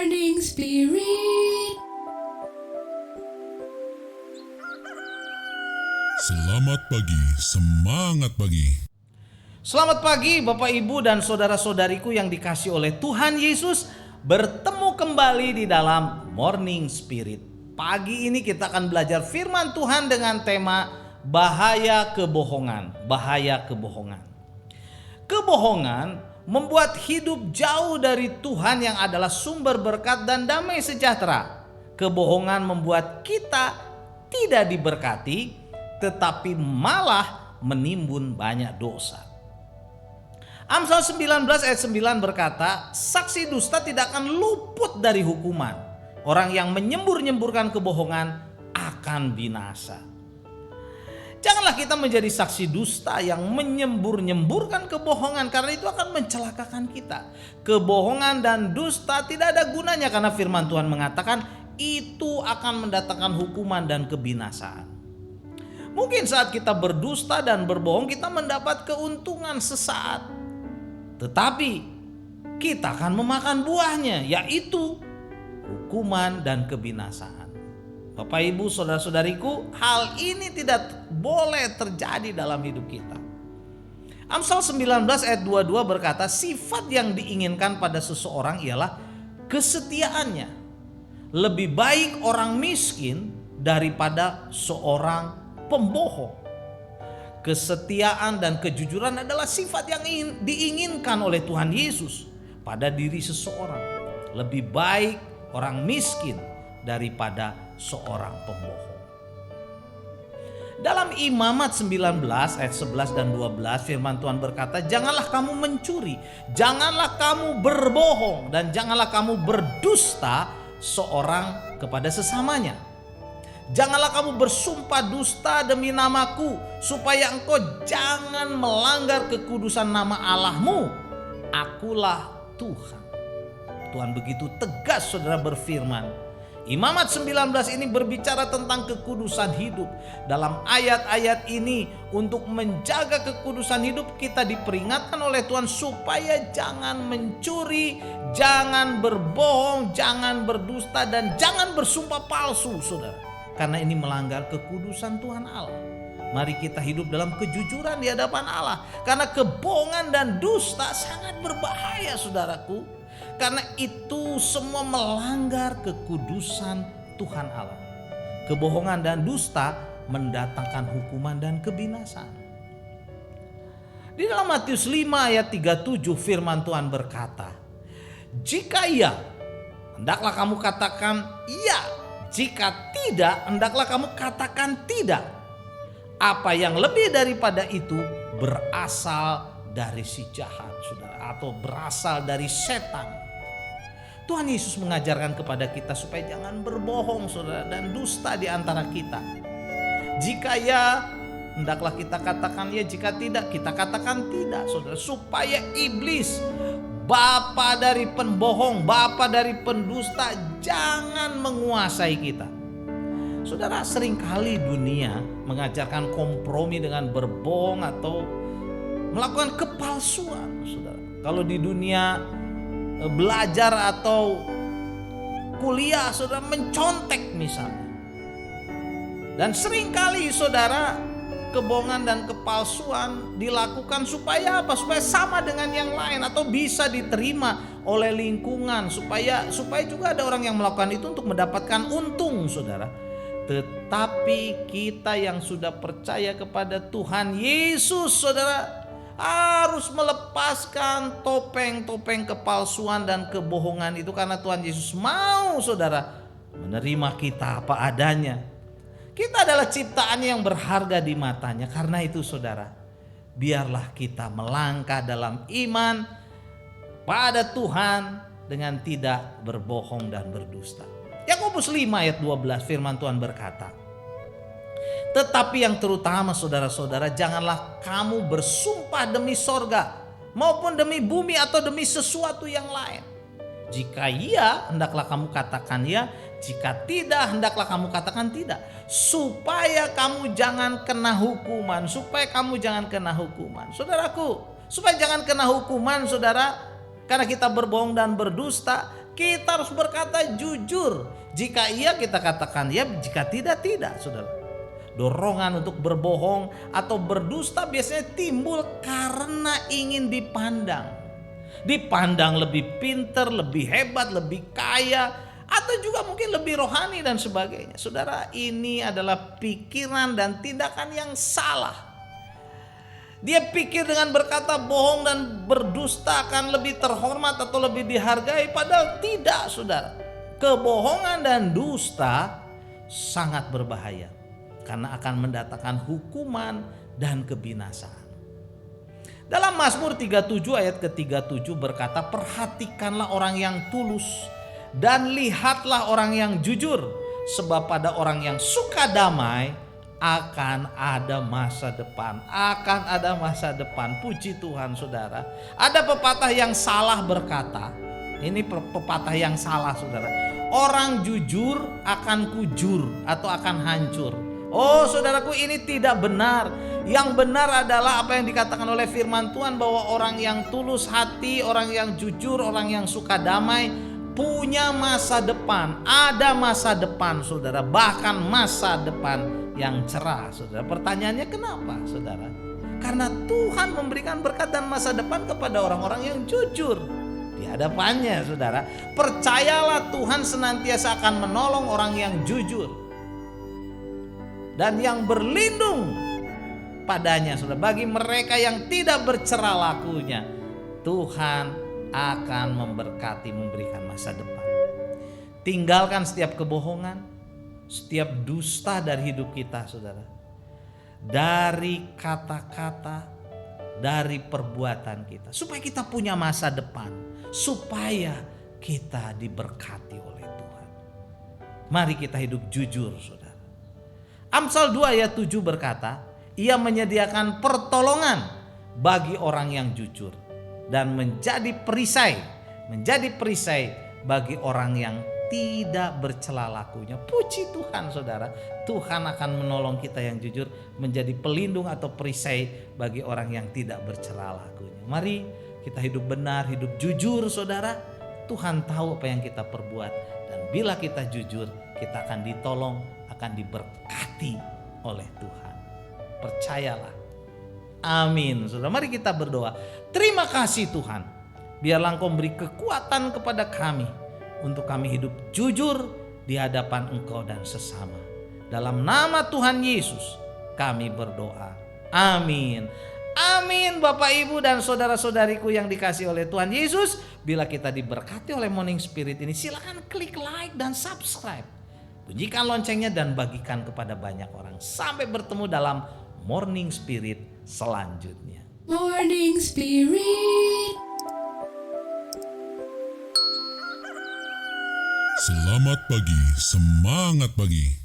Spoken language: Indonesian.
Morning Spirit. Selamat pagi, semangat pagi. Selamat pagi Bapak Ibu dan saudara-saudariku yang dikasihi oleh Tuhan Yesus. Bertemu kembali di dalam Morning Spirit. Pagi ini kita akan belajar firman Tuhan dengan tema bahaya kebohongan. Bahaya kebohongan. Kebohongan membuat hidup jauh dari Tuhan yang adalah sumber berkat dan damai sejahtera. Kebohongan membuat kita tidak diberkati, tetapi malah menimbun banyak dosa. Amsal 19 ayat 9 berkata, saksi dusta tidak akan luput dari hukuman. Orang yang menyembur-nyemburkan kebohongan akan binasa. Janganlah kita menjadi saksi dusta yang menyembur-nyemburkan kebohongan, karena itu akan mencelakakan kita. Kebohongan dan dusta tidak ada gunanya, karena firman Tuhan mengatakan itu akan mendatangkan hukuman dan kebinasaan. Mungkin saat kita berdusta dan berbohong kita mendapat keuntungan sesaat, tetapi kita akan memakan buahnya, yaitu hukuman dan kebinasaan. Bapak Ibu saudara-saudariku, hal ini tidak boleh terjadi dalam hidup kita. Amsal 19 ayat 22 berkata, sifat yang diinginkan pada seseorang ialah kesetiaannya. Lebih baik orang miskin daripada seorang pembohong. Kesetiaan dan kejujuran adalah sifat yang diinginkan oleh Tuhan Yesus pada diri seseorang. Lebih baik orang miskin daripada seorang pembohong. Dalam Imamat 19 ayat 11 dan 12 firman Tuhan berkata, janganlah kamu mencuri, janganlah kamu berbohong, dan janganlah kamu berdusta seorang kepada sesamanya. Janganlah kamu bersumpah dusta demi namaku, supaya engkau jangan melanggar kekudusan nama Allahmu. Akulah Tuhan. Tuhan begitu tegas saudara berfirman. Imamat 19 ini berbicara tentang kekudusan hidup. Dalam ayat-ayat ini untuk menjaga kekudusan hidup kita diperingatkan oleh Tuhan supaya jangan mencuri, jangan berbohong, jangan berdusta, dan jangan bersumpah palsu saudara. Karena ini melanggar kekudusan Tuhan Allah. Mari kita hidup dalam kejujuran di hadapan Allah. Karena kebohongan dan dusta sangat berbahaya saudaraku. Karena itu semua melanggar kekudusan Tuhan Allah. Kebohongan dan dusta mendatangkan hukuman dan kebinasaan. Di dalam Matius 5 ayat 37 firman Tuhan berkata, jika iya, hendaklah kamu katakan iya. Jika tidak, hendaklah kamu katakan tidak. Apa yang lebih daripada itu berasal dari si jahat, saudara, atau berasal dari setan. Tuhan Yesus mengajarkan kepada kita supaya jangan berbohong, saudara, dan dusta di antara kita. Jika ya, hendaklah kita katakan ya. Jika tidak, kita katakan tidak, saudara, supaya iblis, bapa dari pembohong, bapa dari pendusta, jangan menguasai kita. Saudara, seringkali dunia mengajarkan kompromi dengan berbohong atau melakukan kepalsuan, saudara. Kalau di dunia belajar atau kuliah, saudara, mencontek misalnya. Dan seringkali saudara, kebohongan dan kepalsuan dilakukan supaya apa? Supaya sama dengan yang lain atau bisa diterima oleh lingkungan, supaya juga ada orang yang melakukan itu untuk mendapatkan untung, saudara. Tetapi kita yang sudah percaya kepada Tuhan Yesus, saudara, harus melepaskan topeng-topeng kepalsuan dan kebohongan itu, karena Tuhan Yesus mau saudara menerima kita apa adanya. Kita adalah ciptaan yang berharga di matanya. Karena itu saudara, biarlah kita melangkah dalam iman pada Tuhan dengan tidak berbohong dan berdusta. Yakobus 5 ayat 12 firman Tuhan berkata, tetapi yang terutama saudara-saudara, janganlah kamu bersumpah demi sorga maupun demi bumi atau demi sesuatu yang lain. Jika iya, hendaklah kamu katakan ya. Jika tidak, hendaklah kamu katakan tidak. Supaya kamu jangan kena hukuman. Supaya kamu jangan kena hukuman. Saudaraku, supaya jangan kena hukuman saudara, karena kita berbohong dan berdusta, Kita harus berkata jujur. Jika iya kita katakan ya, jika tidak, tidak, saudara. Dorongan untuk berbohong atau berdusta biasanya timbul karena ingin dipandang. Dipandang lebih pintar, lebih hebat, lebih kaya, atau juga mungkin lebih rohani dan sebagainya. Saudara, ini adalah pikiran dan tindakan yang salah. Dia pikir dengan berkata bohong dan berdusta akan lebih terhormat atau lebih dihargai, padahal tidak, saudara. Kebohongan dan dusta sangat berbahaya karena akan mendatangkan hukuman dan kebinasaan. Dalam Mazmur 37 ayat ke-37 berkata, perhatikanlah orang yang tulus dan lihatlah orang yang jujur, sebab pada orang yang suka damai akan ada masa depan. Akan ada masa depan. Puji Tuhan, saudara. Ada pepatah yang salah berkata, ini pepatah yang salah, saudara. Orang jujur akan kujur atau akan hancur. Oh, saudaraku, ini tidak benar. Yang benar adalah apa yang dikatakan oleh firman Tuhan, bahwa orang yang tulus hati, orang yang jujur, orang yang suka damai punya masa depan. Ada masa depan, saudara. Bahkan masa depan yang cerah, saudara. Pertanyaannya kenapa, saudara? Karena Tuhan memberikan berkat dan masa depan kepada orang-orang yang jujur di hadapannya, saudara. Percayalah, Tuhan senantiasa akan menolong orang yang jujur dan yang berlindung padanya, saudara. Bagi mereka yang tidak bercerah lakunya, Tuhan akan memberkati, memberikan masa depan. Tinggalkan setiap kebohongan, setiap dusta dari hidup kita, saudara. Dari kata-kata, dari perbuatan kita, supaya kita punya masa depan, supaya kita diberkati oleh Tuhan. Mari kita hidup jujur, saudara. Amsal 2 ayat 7 berkata, ia menyediakan pertolongan bagi orang yang jujur dan menjadi perisai bagi orang yang tidak bercela lakunya. Puji Tuhan, saudara. Tuhan akan menolong kita yang jujur menjadi pelindung atau perisai bagi orang yang tidak bercela lakunya. Mari kita hidup benar, hidup jujur, saudara. Tuhan tahu apa yang kita perbuat, dan bila kita jujur, kita akan ditolong, akan diberkati oleh Tuhan. Percayalah. Amin. Saudara, mari kita berdoa. Terima kasih Tuhan. Biarlah Engkau beri kekuatan kepada kami untuk kami hidup jujur di hadapan Engkau dan sesama. Dalam nama Tuhan Yesus kami berdoa. Amin. Amin. Bapak, Ibu, dan saudara-saudariku yang dikasihi oleh Tuhan Yesus, bila kita diberkati oleh Morning Spirit ini, silakan klik like dan subscribe. Bunyikan loncengnya dan bagikan kepada banyak orang. Sampai bertemu dalam Morning Spirit selanjutnya. Morning Spirit. Selamat pagi, semangat pagi.